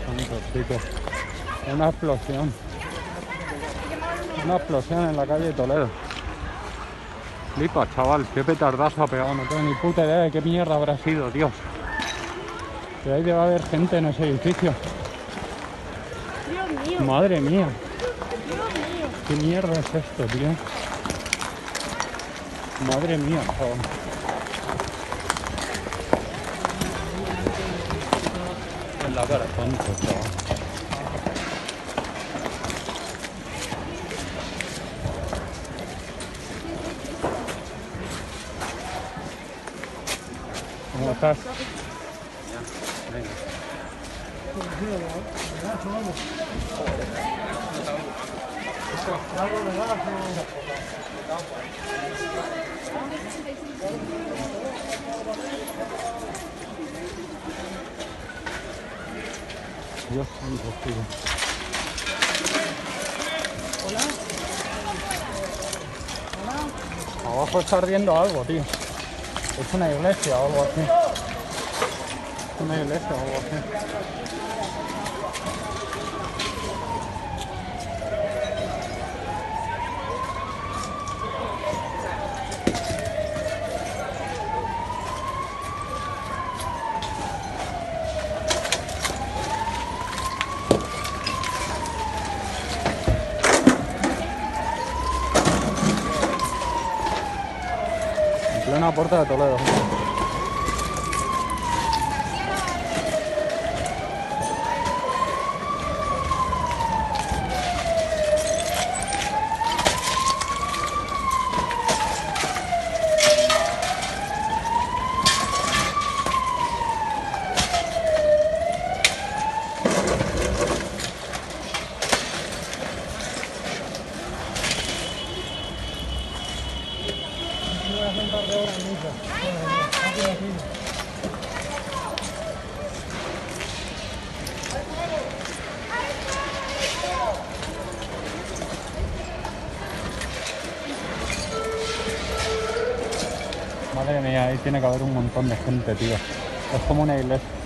santos, chicos. Una explosión. Una explosión en la calle Toledo. Flipa, chaval, qué petardazo ha pegado. No tengo ni puta idea de qué mierda habrá sido, Dios. Que ahí debe haber gente en ese edificio. Dios mío. Madre mía. Dios mío. ¿Qué mierda es esto, tío? Madre mía, chaval. En la cara, tonto, chaval. ¿Cómo estás? Venga. Dios santo, tío. Hola. Hola. Abajo está ardiendo algo, tío. Es una iglesia o algo así. Es una iglesia o algo así. En plena puerta de Toledo. Madre mía, ahí tiene que haber un montón de gente, tío. Es como una iglesia.